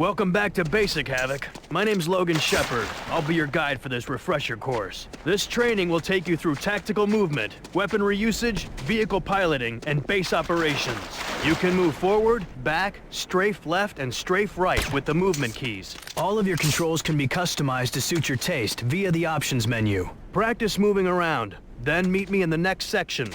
Welcome back to Basic Havoc. My name's Logan Shepard. I'll be your guide for this refresher course. This training will take you through tactical movement, weaponry usage, vehicle piloting, and base operations. You can move forward, back, strafe left, and strafe right with the movement keys. All of your controls can be customized to suit your taste via the options menu. Practice moving around, then meet me in the next section.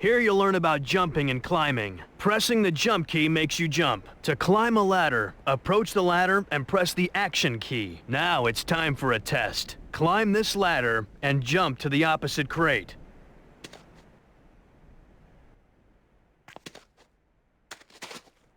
Here you'll learn about jumping and climbing. Pressing the jump key makes you jump. To climb a ladder, approach the ladder and press the action key. Now it's time for a test. Climb this ladder and jump to the opposite crate.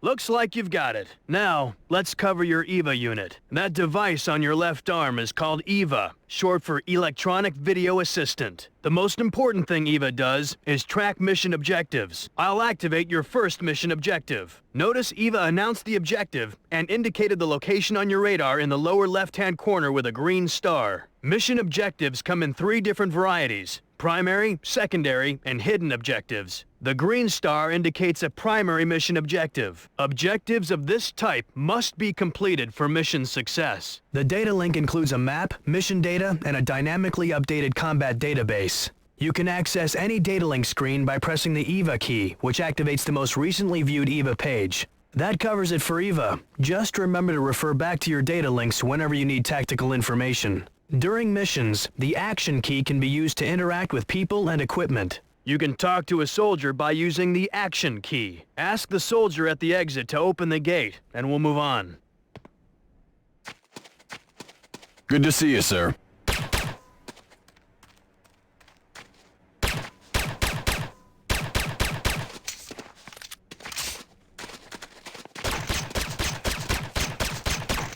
Looks like you've got it. Now, let's cover your EVA unit. That device on your left arm is called EVA, short for Electronic Video Assistant. The most important thing EVA does is track mission objectives. I'll activate your first mission objective. Notice EVA announced the objective and indicated the location on your radar in the lower left-hand corner with a green star. Mission objectives come in 3 different varieties: primary, secondary, and hidden objectives. The green star indicates a primary mission objective. Objectives of this type must be completed for mission success. The data link includes a map, mission data, and a dynamically updated combat database. You can access any data link screen by pressing the EVA key, which activates the most recently viewed EVA page. That covers it for EVA. Just remember to refer back to your data links whenever you need tactical information. During missions, the action key can be used to interact with people and equipment. You can talk to a soldier by using the action key. Ask the soldier at the exit to open the gate, and we'll move on. Good to see you, sir.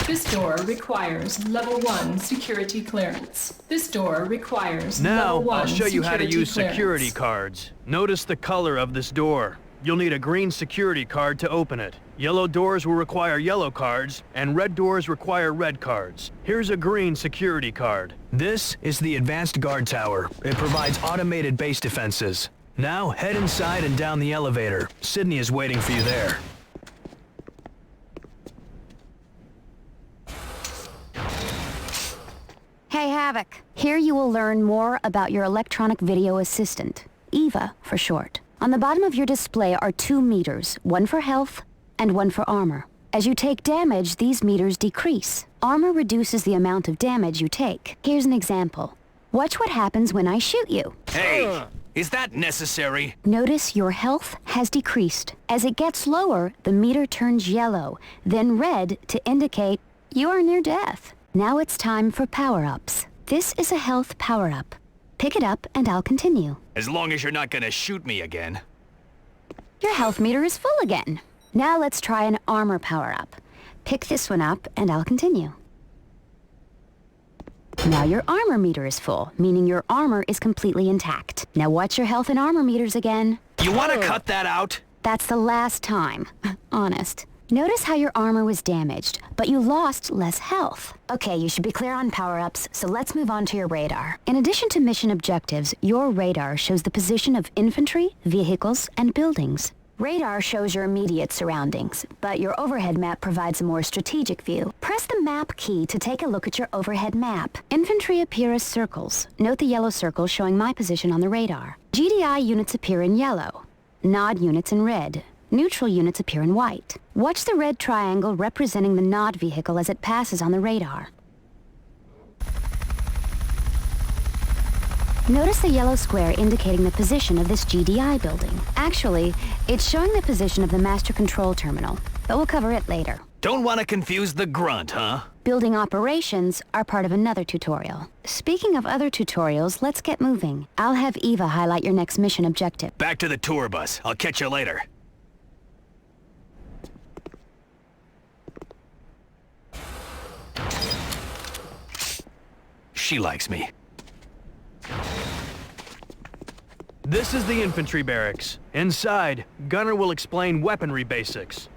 This door requires level 1 security clearance. This door requires level 1 Now, I'll show you how to use clearance. security cards. Notice the color of this door. You'll need a green security card to open it. Yellow doors will require yellow cards, and red doors require red cards. Here's a green security card. This is the Advanced Guard Tower. It provides automated base defenses. Now, head inside and down the elevator. Sydney is waiting for you there. Hey Havoc, here you will learn more about your electronic video assistant, EVA for short. On the bottom of your display are 2 meters, one for health and one for armor. As you take damage, these meters decrease. Armor reduces the amount of damage you take. Here's an example. Watch what happens when I shoot you. Hey, is that necessary? Notice your health has decreased. As it gets lower, the meter turns yellow, then red to indicate you are near death. Now it's time for power-ups. This is a health power-up. Pick it up and I'll continue. As long as you're not gonna shoot me again. Your health meter is full again. Now let's try an armor power-up. Pick this one up and I'll continue. Now your armor meter is full, meaning your armor is completely intact. Now watch your health and armor meters again. You wanna cut that out? That's the last time. Honest. Notice how your armor was damaged, but you lost less health. Okay, you should be clear on power-ups, so let's move on to your radar. In addition to mission objectives, your radar shows the position of infantry, vehicles, and buildings. Radar shows your immediate surroundings, but your overhead map provides a more strategic view. Press the map key to take a look at your overhead map. Infantry appear as circles. Note the yellow circle showing my position on the radar. GDI units appear in yellow. Nod units in red. Neutral units appear in white. Watch the red triangle representing the Nod vehicle as it passes on the radar. Notice the yellow square indicating the position of this GDI building. Actually, it's showing the position of the master control terminal, but we'll cover it later. Don't wanna confuse the grunt, huh? Building operations are part of another tutorial. Speaking of other tutorials, let's get moving. I'll have Eva highlight your next mission objective. Back to the tour bus. I'll catch you later. She likes me. This is the Infantry Barracks. Inside, Gunner will explain weaponry basics.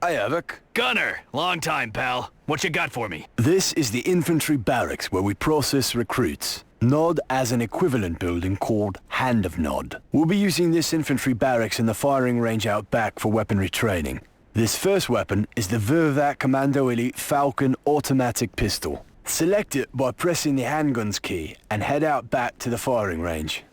Hey, Havoc. Gunner, long time, pal. What you got for me? This is the Infantry Barracks where we process recruits. Nod has an equivalent building called Hand of Nod. We'll be using this Infantry Barracks in the firing range out back for weaponry training. This first weapon is the Vervac Commando Elite Falcon automatic pistol. Select it by pressing the handguns key and head out back to the firing range.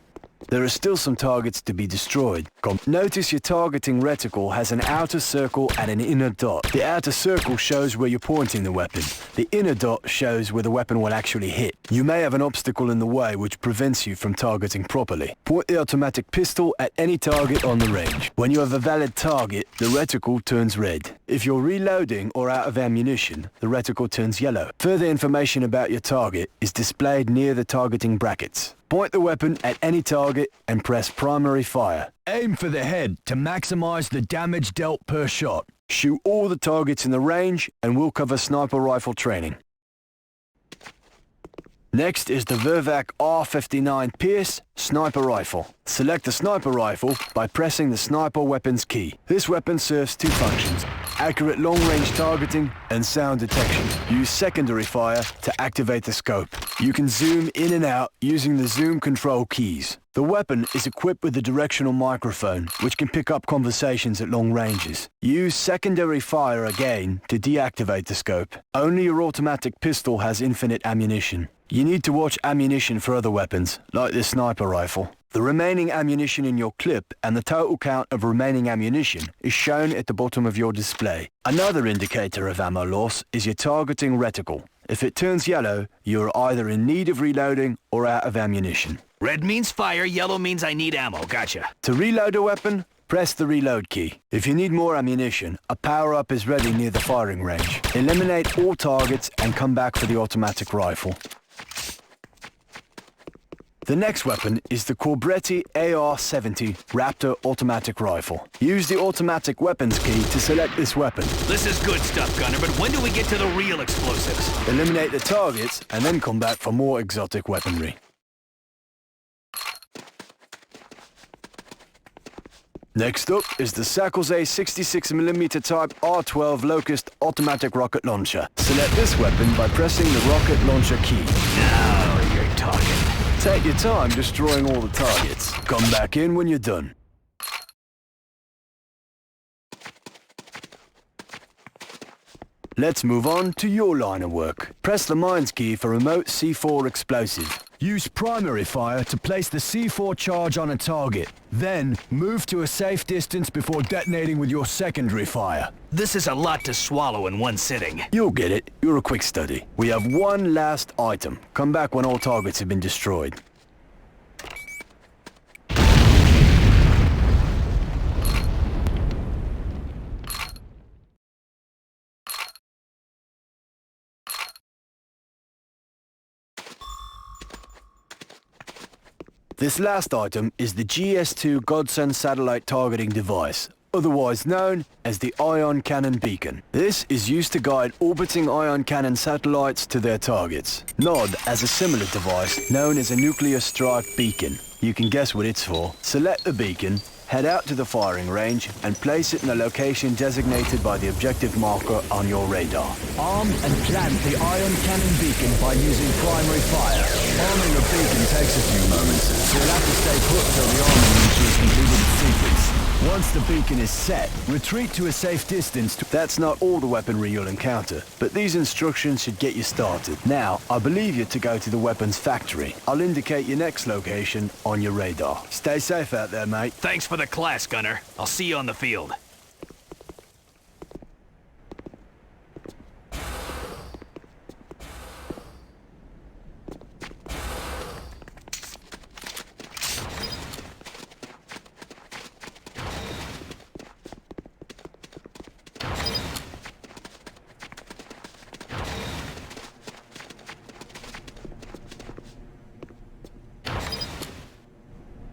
There are still some targets to be destroyed. Notice your targeting reticle has an outer circle and an inner dot. The outer circle shows where you're pointing the weapon. The inner dot shows where the weapon will actually hit. You may have an obstacle in the way which prevents you from targeting properly. Point the automatic pistol at any target on the range. When you have a valid target, the reticle turns red. If you're reloading or out of ammunition, the reticle turns yellow. Further information about your target is displayed near the targeting brackets. Point the weapon at any target and press primary fire. Aim for the head to maximize the damage dealt per shot. Shoot all the targets in the range and we'll cover sniper rifle training. Next is the Vervac R59 Pierce sniper rifle. Select the sniper rifle by pressing the sniper weapons key. This weapon serves two functions: accurate long-range targeting and sound detection. Use secondary fire to activate the scope. You can zoom in and out using the zoom control keys. The weapon is equipped with a directional microphone, which can pick up conversations at long ranges. Use secondary fire again to deactivate the scope. Only your automatic pistol has infinite ammunition. You need to watch ammunition for other weapons, like this sniper rifle. The remaining ammunition in your clip and the total count of remaining ammunition is shown at the bottom of your display. Another indicator of ammo loss is your targeting reticle. If it turns yellow, you're either in need of reloading or out of ammunition. Red means fire, yellow means I need ammo. Gotcha. To reload a weapon, press the reload key. If you need more ammunition, a power-up is ready near the firing range. Eliminate all targets and come back for the automatic rifle. The next weapon is the Corbretti AR-70 Raptor automatic rifle. Use the automatic weapons key to select this weapon. This is good stuff, Gunner, but when do we get to the real explosives? Eliminate the targets and then come back for more exotic weaponry. Next up is the Sakoze 66mm Type R12 Locust automatic rocket launcher. Select this weapon by pressing the rocket launcher key. Now you're talking. Take your time destroying all the targets. Come back in when you're done. Let's move on to your line of work. Press the mines key for remote C4 explosive. Use primary fire to place the C4 charge on a target. Then, move to a safe distance before detonating with your secondary fire. This is a lot to swallow in one sitting. You'll get it. You're a quick study. We have one last item. Come back when all targets have been destroyed. This last item is the GS2 Godsend satellite targeting device, otherwise known as the Ion Cannon Beacon. This is used to guide orbiting ion cannon satellites to their targets. Nod has a similar device known as a nuclear strike beacon. You can guess what it's for. Select the beacon, head out to the firing range, and place it in a location designated by the objective marker on your radar. Arm and plant the ion cannon beacon by using primary fire. Arming a beacon takes a few moments, so you'll have to stay put till the arming mission is completed in sequence. Once the beacon is set, retreat to a safe distance. That's not all the weaponry you'll encounter, but these instructions should get you started. Now, I believe you're to go to the weapons factory. I'll indicate your next location on your radar. Stay safe out there, mate. Thanks for the class, Gunner. I'll see you on the field.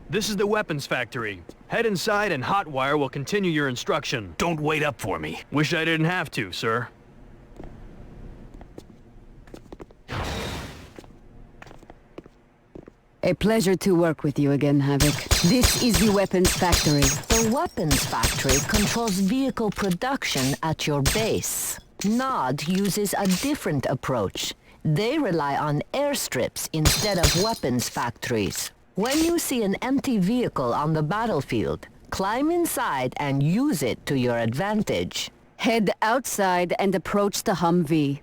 This is the weapons factory. Head inside and Hotwire will continue your instruction. Don't wait up for me. Wish I didn't have to, sir. A pleasure to work with you again, Havoc. This is the weapons factory. The weapons factory controls vehicle production at your base. NOD uses a different approach. They rely on airstrips instead of weapons factories. When you see an empty vehicle on the battlefield, climb inside and use it to your advantage. Head outside and approach the Humvee.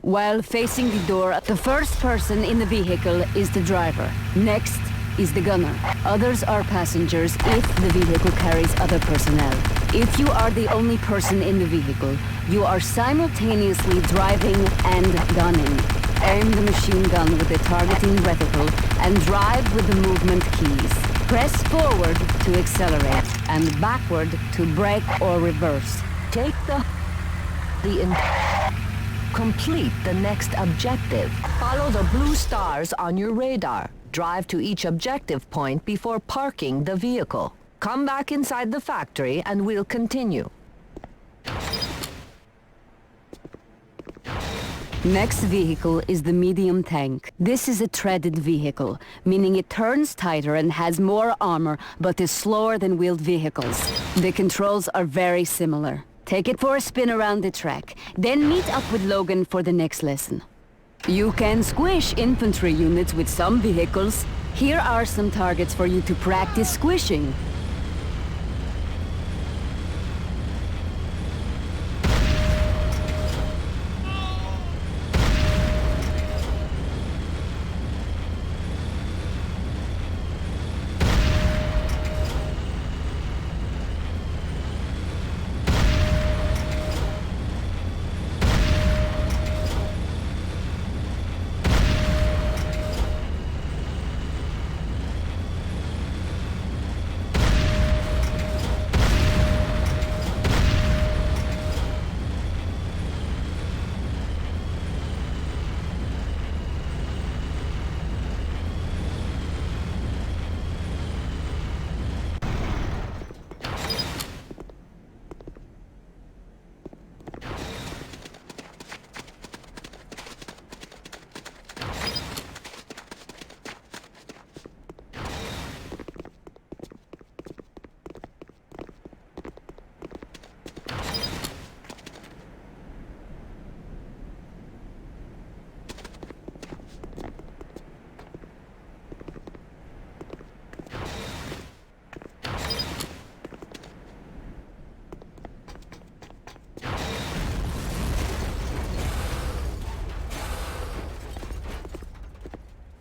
While facing the door, the first person in the vehicle is the driver. Next is the gunner. Others are passengers if the vehicle carries other personnel. If you are the only person in the vehicle, you are simultaneously driving and gunning. Aim the machine gun with the targeting reticle and drive with the movement keys. Press forward to accelerate and backward to brake or reverse. Take Complete the next objective. Follow the blue stars on your radar. Drive to each objective point before parking the vehicle. Come back inside the factory and we'll continue. Next vehicle is the medium tank. This is a treaded vehicle, meaning it turns tighter and has more armor, but is slower than wheeled vehicles. The controls are very similar. Take it for a spin around the track, then meet up with Logan for the next lesson. You can squish infantry units with some vehicles. Here are some targets for you to practice squishing.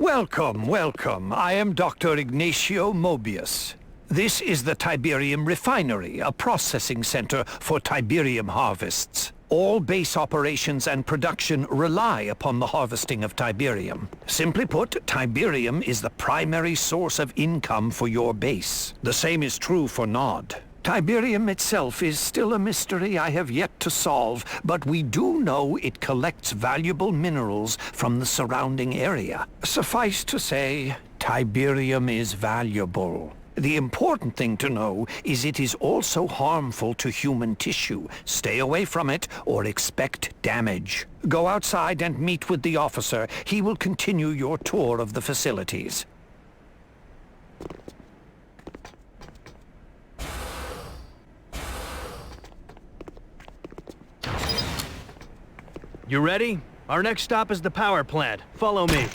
Welcome, welcome. I am Dr. Ignacio Mobius. This is the Tiberium Refinery, a processing center for Tiberium harvests. All base operations and production rely upon the harvesting of Tiberium. Simply put, Tiberium is the primary source of income for your base. The same is true for NOD. Tiberium itself is still a mystery I have yet to solve, but we do know it collects valuable minerals from the surrounding area. Suffice to say, Tiberium is valuable. The important thing to know is it is also harmful to human tissue. Stay away from it or expect damage. Go outside and meet with the officer. He will continue your tour of the facilities. You ready? Our next stop is the power plant. Follow me.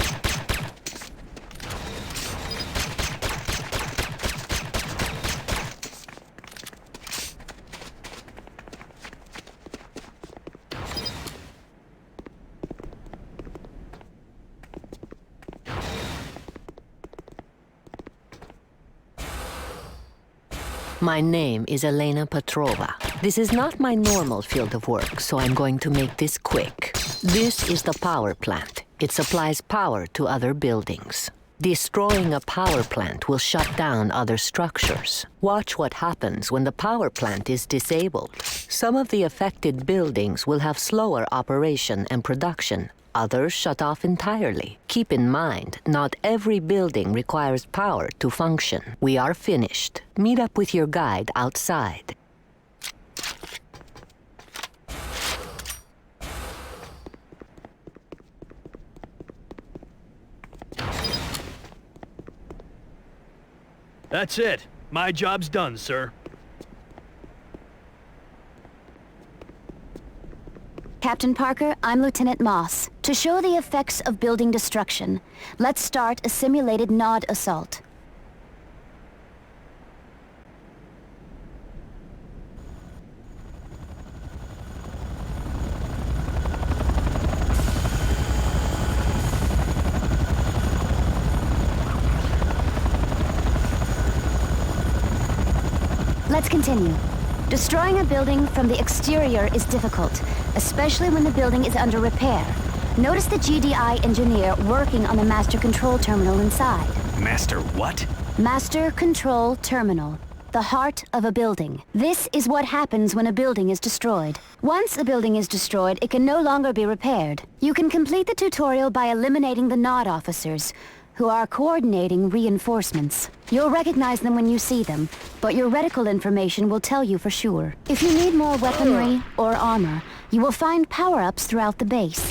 My name is Elena Petrova. This is not my normal field of work, so I'm going to make this quick. This is the power plant. It supplies power to other buildings. Destroying a power plant will shut down other structures. Watch what happens when the power plant is disabled. Some of the affected buildings will have slower operation and production. Others shut off entirely. Keep in mind, not every building requires power to function. We are finished. Meet up with your guide outside. That's it. My job's done, sir. Captain Parker, I'm Lieutenant Moss. To show the effects of building destruction, let's start a simulated Nod assault. Let's continue. Destroying a building from the exterior is difficult, especially when the building is under repair. Notice the GDI engineer working on the master control terminal inside. Master what? Master Control Terminal, the heart of a building. This is what happens when a building is destroyed. Once a building is destroyed, it can no longer be repaired. You can complete the tutorial by eliminating the Nod officers, who are coordinating reinforcements. You'll recognize them when you see them, but your reticle information will tell you for sure. If you need more weaponry or armor, you will find power-ups throughout the base.